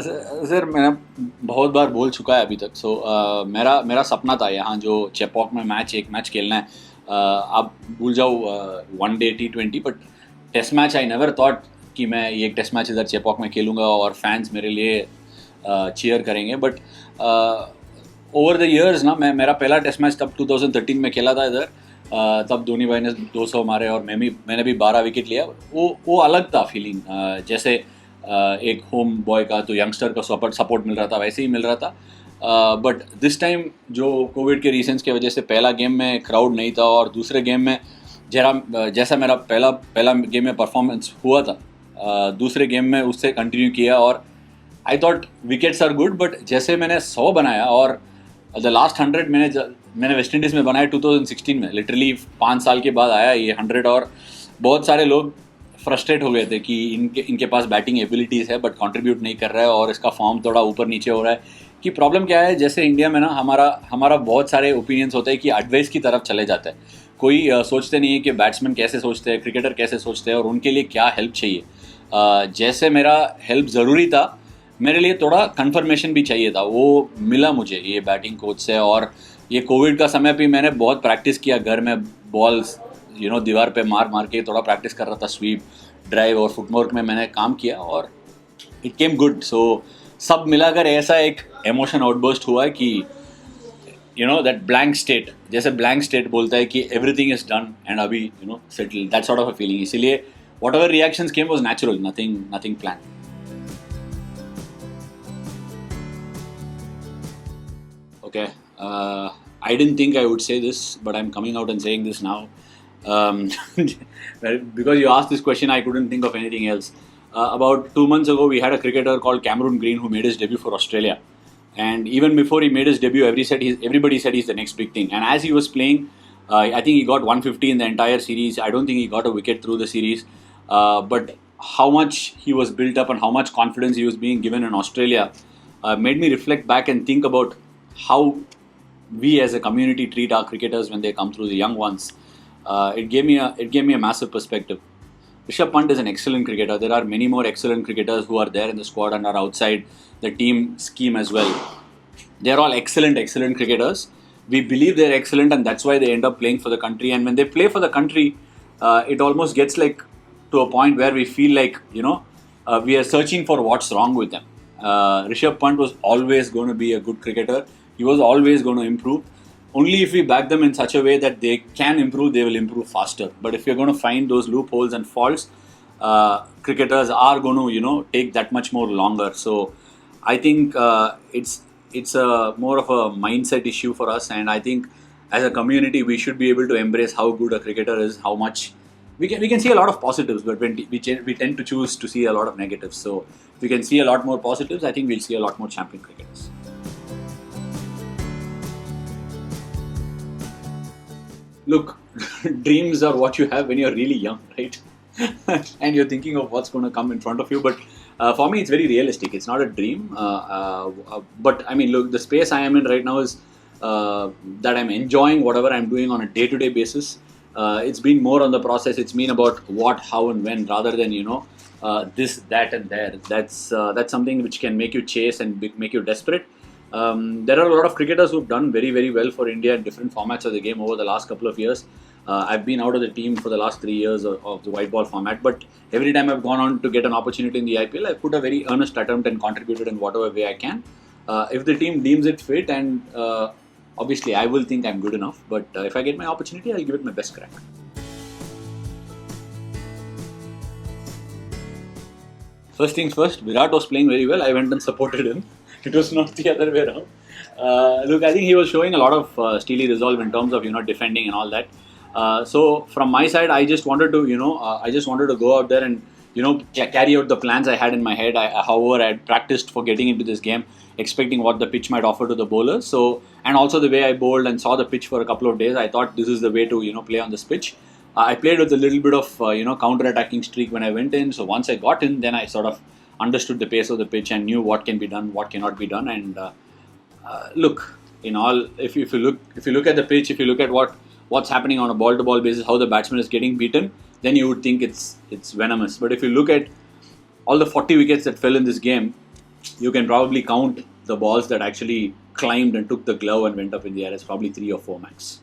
Sir मैंने बहुत बार बोल चुका है अभी तक. मेरा मेरा सपना था यहाँ जो चेपॉक में एक मैच खेलना है. आप भूल जाओ one day T20, but test match I never thought कि मैं ये एक टेस्ट मैच इधर चेपॉक में खेलूँगा और फैंस मेरे लिए चीयर करेंगे. बट ओवर द ईयर्स ना, मेरा पहला टेस्ट मैच तब 2013 में खेला था इधर. तब धोनी भाई ने 200 मारे और मैंने भी 12 विकेट लिया. वो अलग था फीलिंग. जैसे एक होम बॉय का तो यंगस्टर का सपोर्ट मिल रहा था, वैसे ही मिल रहा था. बट दिस टाइम जो कोविड के रीजंस की वजह से पहला गेम में क्राउड नहीं था, और दूसरे गेम में जैसा मेरा पहला गेम में परफॉर्मेंस हुआ था, दूसरे गेम में उससे कंटिन्यू किया. और I thought wickets are good, but जैसे मैंने 100 बनाया और द लास्ट 100 मैंने वेस्ट इंडीज़ में बनाया 2016 में. लिटरली 5 साल के बाद आया ये 100. और बहुत सारे लोग फ्रस्ट्रेट हो गए थे कि इनके पास बैटिंग एबिलिटीज़ है बट कंट्रीब्यूट नहीं कर रहा है और इसका फॉर्म थोड़ा ऊपर नीचे हो रहा है. कि प्रॉब्लम क्या है, जैसे इंडिया में ना हमारा बहुत सारे ओपिनियंस होते हैं कि एडवाइस की तरफ चले जाते हैं. कोई सोचते नहीं है कि बैट्समैन कैसे सोचते हैं, क्रिकेटर कैसे सोचते हैं और उनके लिए क्या हेल्प चाहिए. जैसे मेरा हेल्प ज़रूरी था, मेरे लिए थोड़ा कंफर्मेशन भी चाहिए था. वो मिला मुझे ये बैटिंग कोच से. और ये कोविड का समय भी मैंने बहुत प्रैक्टिस किया घर में. बॉल्स दीवार पे मार के थोड़ा प्रैक्टिस कर रहा था. स्वीप, ड्राइव और फुटवर्क में मैंने काम किया और इट केम गुड. सो सब मिलाकर ऐसा एक इमोशन आउटबर्स्ट हुआ कि दैट ब्लैंक स्टेट, जैसे ब्लैंक स्टेट बोलता है कि एवरीथिंग इज डन एंड अभी settle, that sort of a feeling. इसीलिए whatever reactions came was natural, nothing plan. Okay, I didn't think I would say this, but I'm coming out and saying this now. Because you asked this question, I couldn't think of anything else. About 2 months ago, we had a cricketer called Cameron Green who made his debut for Australia. And even before he made his debut, everybody said he's the next big thing. And as he was playing, I think he got 150 in the entire series. I don't think he got a wicket through the series. But how much he was built up and how much confidence he was being given in Australia made me reflect back and think about how we as a community treat our cricketers when they come through, the young ones. It gave me a massive perspective. Rishabh Pant is an excellent cricketer. There are many more excellent cricketers who are there in the squad and are outside the team scheme as well. They are all excellent cricketers. We believe they're excellent, and that's why they end up playing for the country. And when they play for the country, it almost gets like to a point where we feel like we are searching for what's wrong with them. Rishabh Pant was always going to be a good cricketer. He was always going to improve. Only if we back them in such a way that they can improve, they will improve faster. But if you're going to find those loopholes and faults, cricketers are going to, take that much more longer. So I think it's a more of a mindset issue for us. And I think as a community, we should be able to embrace how good a cricketer is, how much we can see a lot of positives, but when we tend to choose to see a lot of negatives. So if we can see a lot more positives, I think we'll see a lot more champion cricketers. Look, dreams are what you have when you're really young, right? And you're thinking of what's going to come in front of you. But for me, it's very realistic. It's not a dream. But I mean, look, the space I am in right now is that I'm enjoying whatever I'm doing on a day-to-day basis. It's been more on the process. It's been about what, how, and when, rather than this, that, and there. That's something which can make you chase and make you desperate. There are a lot of cricketers who've done very, very well for India in different formats of the game over the last couple of years. I've been out of the team for the last 3 years of the white ball format, but every time I've gone on to get an opportunity in the IPL, I've put a very earnest attempt and contributed in whatever way I can. If the team deems it fit, and obviously I will think I'm good enough, but if I get my opportunity, I'll give it my best crack. First things first, Virat was playing very well. I went and supported him. It was not the other way around. Look, I think he was showing a lot of steely resolve in terms of defending and all that. So from my side, I just wanted to go out there and carry out the plans I had in my head. However, I had practiced for getting into this game, expecting what the pitch might offer to the bowlers. So, and also the way I bowled and saw the pitch for a couple of days, I thought this is the way to play on this pitch. I played with a little bit of counter-attacking streak when I went in. So once I got in, then I sort of understood the pace of the pitch and knew what can be done, what cannot be done. And look, in all, if you look at the pitch, if you look at what's happening on a ball-to-ball basis, how the batsman is getting beaten, then you would think it's venomous. But if you look at all the 40 wickets that fell in this game, you can probably count the balls that actually climbed and took the glove and went up in the air as probably 3 or 4 max.